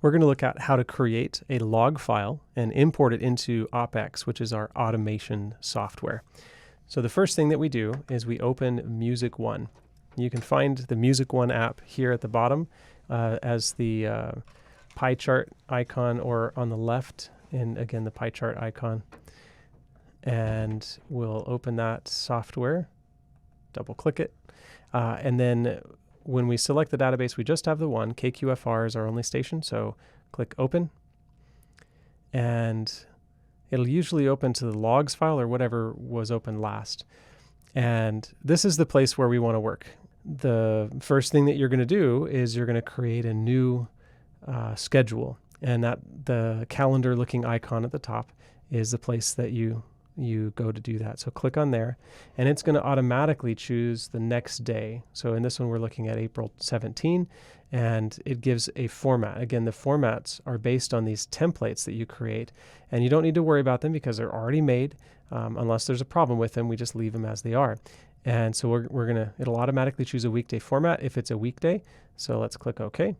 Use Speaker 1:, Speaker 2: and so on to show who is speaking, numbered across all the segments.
Speaker 1: we're going to look at how to create a log file and import it into OpX, which is our automation software. So the first thing that we do is we open Music One. You can find the Music One app here at the bottom as the pie chart icon, or on the left, and again the pie chart icon. And we'll open that software, double click it, and then when we select the database, we just have the one. KQFR is our only station, so click Open. And it'll usually open to the logs file or whatever was open last. And this is the place where we want to work. The first thing that you're going to do is you're going to create a new schedule. And that the calendar looking icon at the top is the place that you go to do that. So click on there, and it's going to automatically choose the next day. So in this one, we're looking at April 17, and it gives a format. Again, the formats are based on these templates that you create, and you don't need to worry about them because they're already made. Unless there's a problem with them, we just leave them as they are. And so it'll automatically choose a weekday format if it's a weekday. So let's click OK.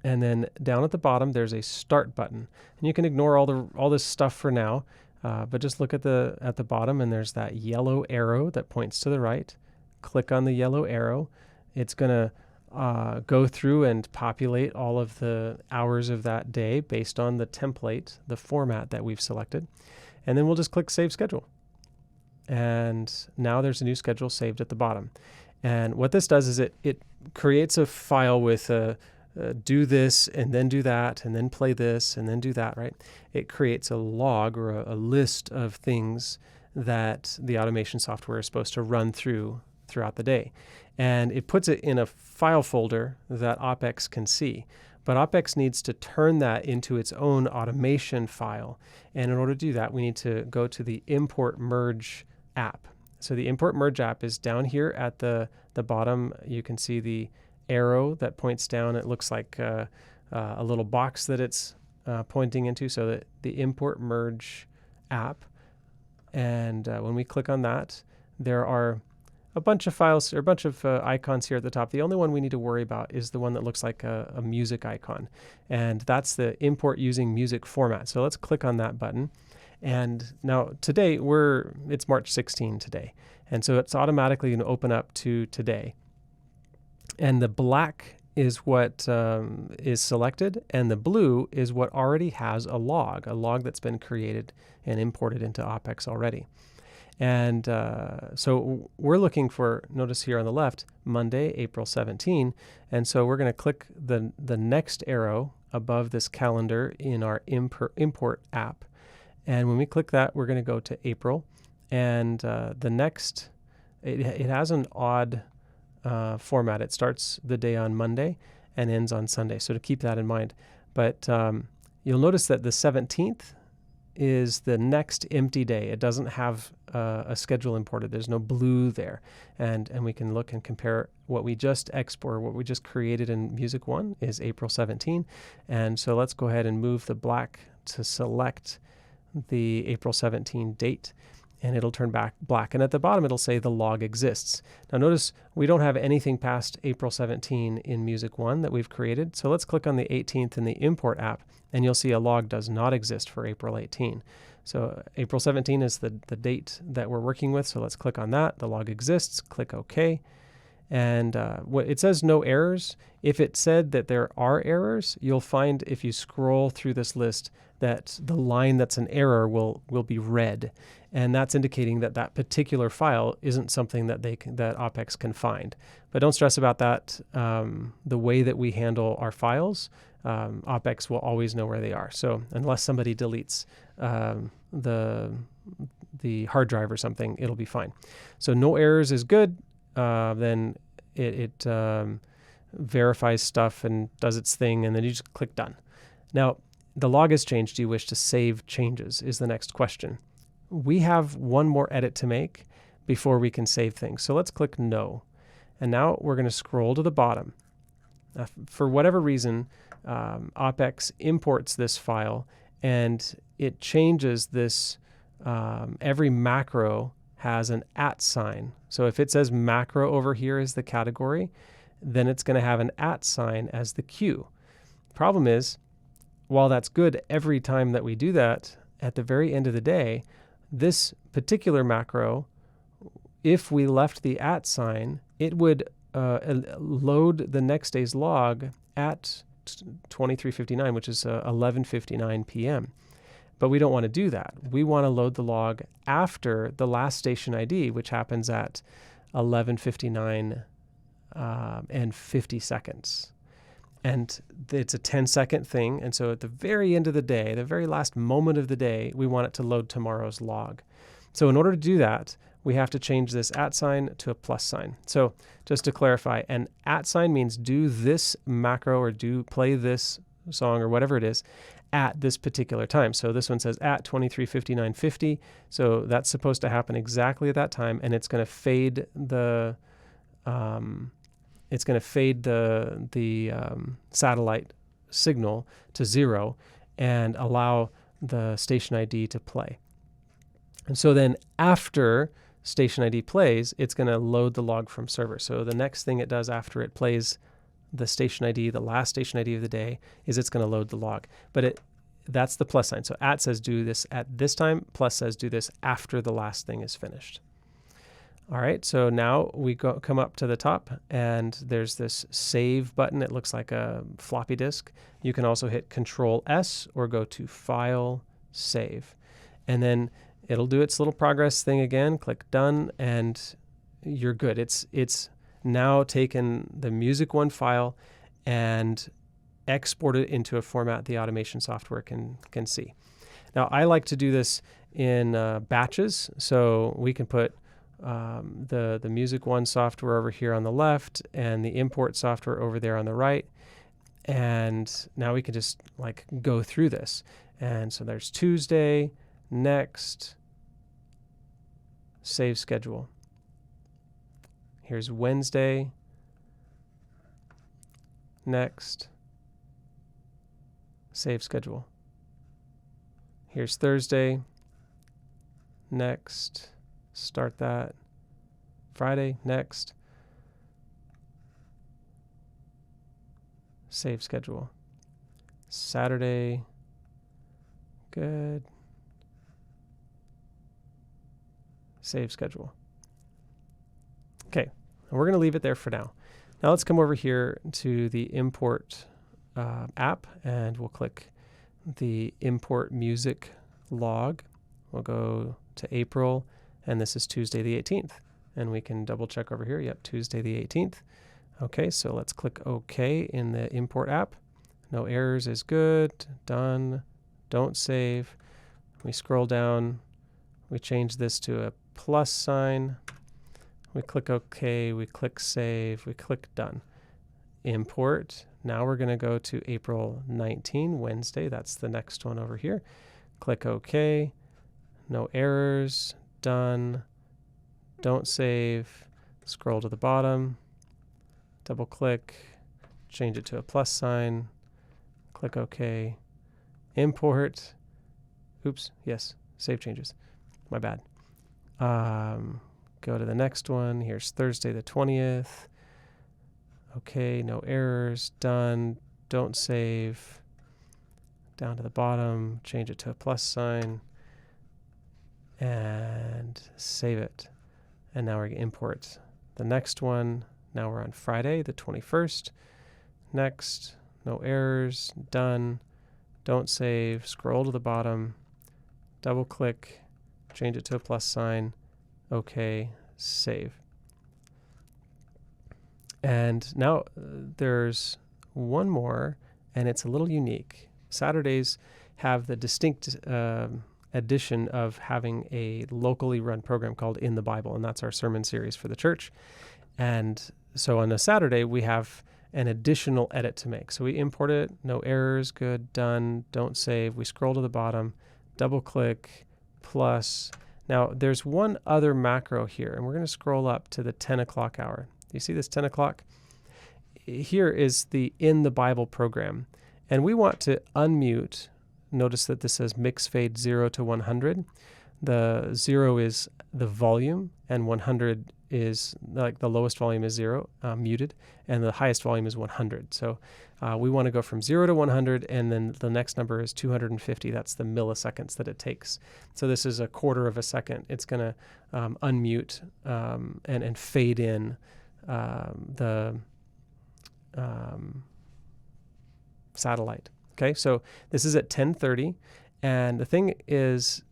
Speaker 1: And then down at the bottom, there's a Start button, and you can ignore all this stuff for now. But just look at the bottom, and there's that yellow arrow that points to the right. Click on the yellow arrow. It's going to go through and populate all of the hours of that day based on the template, the format that we've selected. And then we'll just click Save Schedule. And now there's a new schedule saved at the bottom. And what this does is it creates a file with do this and then do that and then play this and then do that, right? It creates a log or a list of things that the automation software is supposed to run throughout the day. And it puts it in a file folder that OpX can see. But OpX needs to turn that into its own automation file. And in order to do that, we need to go to the Import Merge app. So the Import Merge app is down here at the bottom. You can see the arrow that points down. It looks like a little box that it's pointing into, so that the Import Merge app. And when we click on that, there are a bunch of files, or a bunch of icons here at the top. The only one we need to worry about is the one that looks like a music icon, and that's the import using music format. So let's click on that button. And now today, it's March 16 today, and so it's automatically going to open up to today. And the black is what is selected, and the blue is what already has a log that's been created and imported into OpX already. And so we're looking for, notice here on the left, Monday, April 17. And so we're going to click the next arrow above this calendar in our import app. And when we click that, we're going to go to April. And the next, it has an odd format. It starts the day on Monday and ends on Sunday. So to keep that in mind. But you'll notice that the 17th is the next empty day. It doesn't have a schedule imported. There's no blue there. And we can look and compare what we just what we just created in Music One is April 17. And so let's go ahead and move the black to select the April 17 date, and it'll turn back black. And at the bottom, it'll say the log exists. Now notice we don't have anything past April 17 in Music One that we've created. So let's click on the 18th in the import app, and you'll see a log does not exist for April 18. So April 17 is the date that we're working with. So let's click on that. The log exists. Click OK. And it says no errors. If it said that there are errors, you'll find if you scroll through this list that the line that's an error will be red. And that's indicating that that particular file isn't something that that OpX can find. But don't stress about that. The way that we handle our files, OpX will always know where they are. So unless somebody deletes the hard drive or something, it'll be fine. So no errors is good. Then it verifies stuff and does its thing, and then you just click Done. Now, the log has changed. Do you wish to save changes is the next question. We have one more edit to make before we can save things. So let's click No. And now we're going to scroll to the bottom. For whatever reason, OpX imports this file, and it changes this. Every macro has an @ sign. So if it says macro over here as the category, then it's going to have an @ sign as the Q. Problem is, while that's good every time that we do that, at the very end of the day, this particular macro, if we left the @ sign, it would load the next day's log at 23:59, which is 11:59 p.m. But we don't want to do that. We want to load the log after the last station ID, which happens at 11:59 and 50 seconds. And it's a 10-second thing. And so at the very end of the day, the very last moment of the day, we want it to load tomorrow's log. So in order to do that, we have to change this @ sign to a plus sign. So just to clarify, an @ sign means do this macro or play this song or whatever it is at this particular time. So this one says at 23:59:50. So that's supposed to happen exactly at that time, and it's going to fade the satellite signal to 0 and allow the station ID to play. And so then after station ID plays, it's going to load the log from server. So the next thing it does after it plays the station ID, the last station ID of the day, is it's going to load the log. But that's the plus sign. So @ says do this at this time, plus says do this after the last thing is finished. All right, so now we come up to the top, and there's this save button. It looks like a floppy disk. You can also hit Control-S or go to File, Save. And then it'll do its little progress thing again. Click Done, and you're good. It's now taken the music1 file and exported it into a format the automation software can see. Now, I like to do this in batches, so we can put the music1 software over here on the left and the import software over there on the right. And now we can just like go through this. And so there's Tuesday, next, save schedule. Here's Wednesday, next, save schedule. Here's Thursday, next, start that. Friday, next, save schedule. Saturday, good, save schedule. Okay, and we're going to leave it there for now. Now let's come over here to the import app, and we'll click the import music log. We'll go to April, and this is Tuesday the 18th. And we can double check over here. Yep, Tuesday the 18th. Okay, so let's click OK in the import app. No errors is good. Done. Don't save. We scroll down. We change this to a plus sign. We click OK. We click Save. We click Done. Import. Now we're going to go to April 19, Wednesday. That's the next one over here. Click OK. No errors. Done. Don't save. Scroll to the bottom. Double click. Change it to a plus sign. Click OK. Import. Oops. Yes. Save changes. My bad. Go to the next one. Here's Thursday the 20th. Okay. No errors. Done. Don't save. Down to the bottom. Change it to a plus sign. And save it. And now we're going to import the next one. Now we're on Friday, the 21st. Next, no errors, done. Don't save, scroll to the bottom, double click, change it to a plus sign, OK, save. And now there's one more, and it's a little unique. Saturdays have the distinct addition of having a locally run program called In the Bible, and that's our sermon series for the church. And so on a Saturday, we have an additional edit to make. So we import it, no errors, good, done, don't save. We scroll to the bottom, double click, plus. Now there's one other macro here, and we're going to scroll up to the 10 o'clock hour. Do you see this 10 o'clock? Here is the In the Bible program, and we want to unmute. Notice that this says mix fade 0 to 100. The 0 is the volume, and 100 is like the lowest volume is 0, muted, and the highest volume is 100. So we want to go from 0 to 100, and then the next number is 250. That's the milliseconds that it takes. So this is a quarter of a second. It's going to unmute and fade in the satellite. Okay, so this is at 10:30, and the thing is,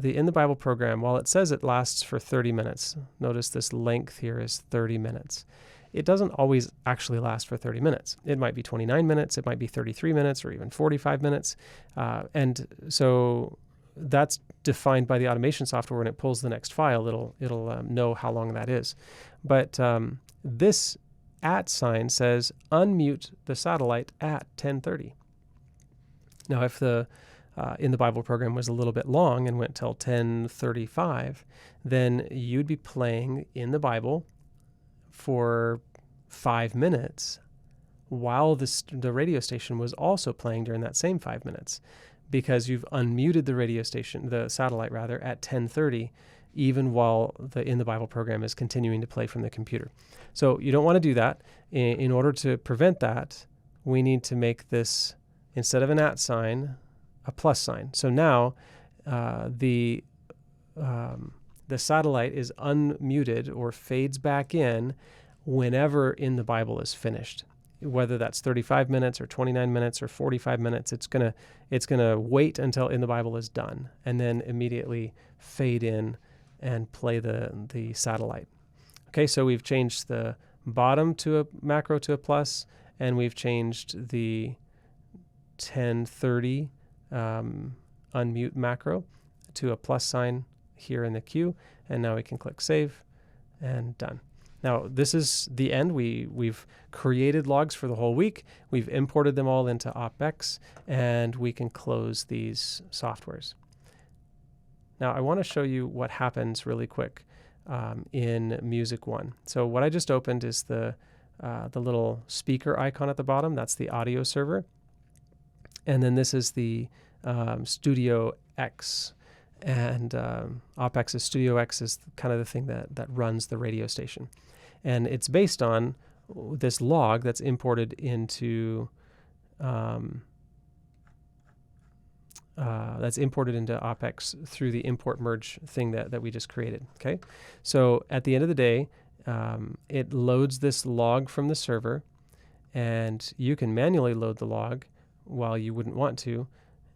Speaker 1: in the Bible program, while it says it lasts for 30 minutes, notice this length here is 30 minutes. It doesn't always actually last for 30 minutes. It might be 29 minutes, it might be 33 minutes, or even 45 minutes. And so that's defined by the automation software. When it pulls the next file, it'll know how long that is. But this @ sign says unmute the satellite at 10:30. Now, if the in the Bible program was a little bit long and went till 10:35, then you'd be playing in the Bible for 5 minutes while the radio station was also playing during that same 5 minutes, because you've unmuted the satellite rather, at 10:30, even while the in the Bible program is continuing to play from the computer. So you don't want to do that. In order to prevent that, we need to make this, instead of an @ sign, a plus sign. So now the satellite is unmuted or fades back in whenever in the Bible is finished. Whether that's 35 minutes or 29 minutes or 45 minutes, it's gonna wait until in the Bible is done and then immediately fade in and play the satellite. Okay, so we've changed the bottom to a macro to a plus, and we've changed the 10:30 unmute macro to a plus sign here in the queue, and now we can click save and done. Now this is the end. We've created logs for the whole week. We've imported them all into OpX, and we can close these softwares. Now I want to show you what happens really quick in Music One. So what I just opened is the little speaker icon at the bottom. That's the audio server. And then this is the Studio X, and OpX's Studio X is kind of the thing that runs the radio station. And it's based on this log that's imported into OpX through the import merge thing that we just created. Okay, so at the end of the day, it loads this log from the server, and you can manually load the log while you wouldn't want to.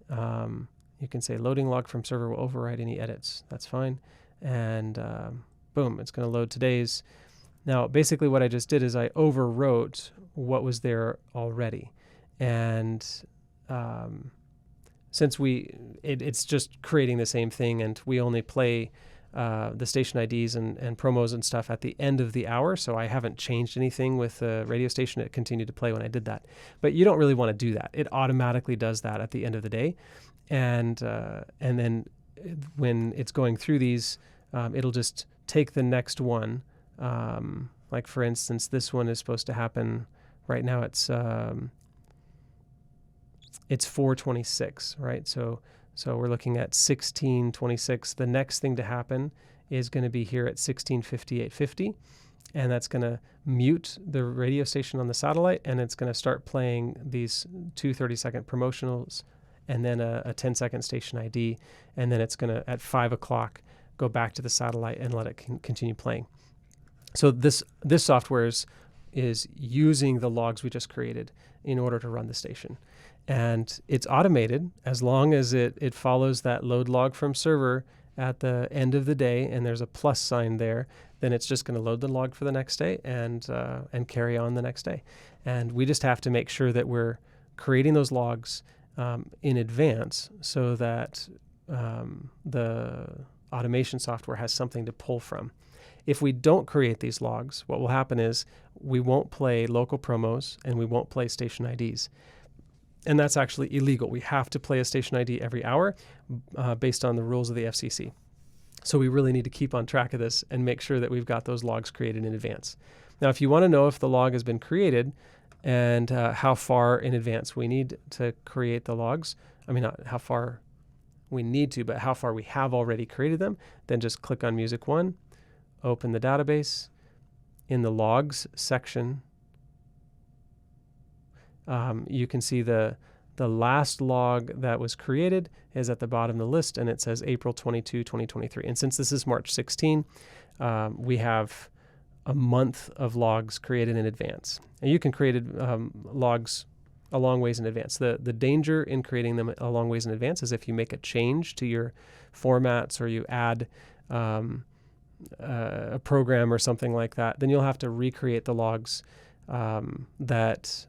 Speaker 1: You can say loading log from server will override any edits. That's fine. And boom, it's going to load today's. Now, basically what I just did is I overwrote what was there already. And since it's just creating the same thing, and we only play the station IDs and promos and stuff at the end of the hour, so I haven't changed anything with the radio station. It continued to play when I did that. But you don't really want to do that. It automatically does that at the end of the day, and then when it's going through these, it'll just take the next one. Like for instance, this one is supposed to happen right now. It's 4:26, right? So we're looking at 16:26. The next thing to happen is going to be here at 16:58:50, and that's going to mute the radio station on the satellite, and it's going to start playing these 2 30-second promotionals, and then a 10-second station ID, and then it's going to, at 5 o'clock, go back to the satellite and let it continue playing. So this software is using the logs we just created in order to run the station. And it's automated as long as it follows that load log from server at the end of the day, and there's a plus sign there. Then it's just going to load the log for the next day and carry on the next day. And we just have to make sure that we're creating those logs in advance so that the automation software has something to pull from. If we don't create these logs, what will happen is we won't play local promos and we won't play station IDs. And that's actually illegal. We have to play a station ID every hour based on the rules of the FCC. So we really need to keep on track of this and make sure that we've got those logs created in advance. Now, if you want to know if the log has been created and how far in advance we need to create the logs, I mean, not how far we need to, but how far we have already created them, then just click on Music One, open the database, in the logs section, you can see the last log that was created is at the bottom of the list, and it says April 22, 2023. And since this is March 16, we have a month of logs created in advance. And you can create logs a long ways in advance. The danger in creating them a long ways in advance is if you make a change to your formats or you add a program or something like that, then you'll have to recreate the logs that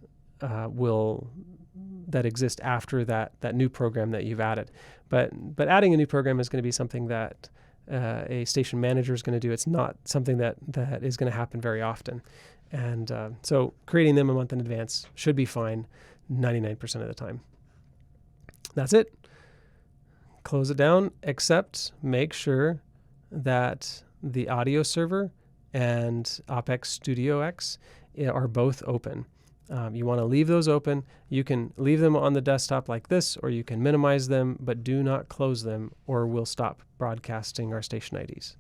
Speaker 1: exist after that new program that you've added. But adding a new program is going to be something that a station manager is going to do. It's not something that is going to happen very often. And so creating them a month in advance should be fine 99% of the time. That's it. Close it down, except make sure that the audio server and OpX Studio X are both open. You want to leave those open. You can leave them on the desktop like this, or you can minimize them, but do not close them, or we'll stop broadcasting our station IDs.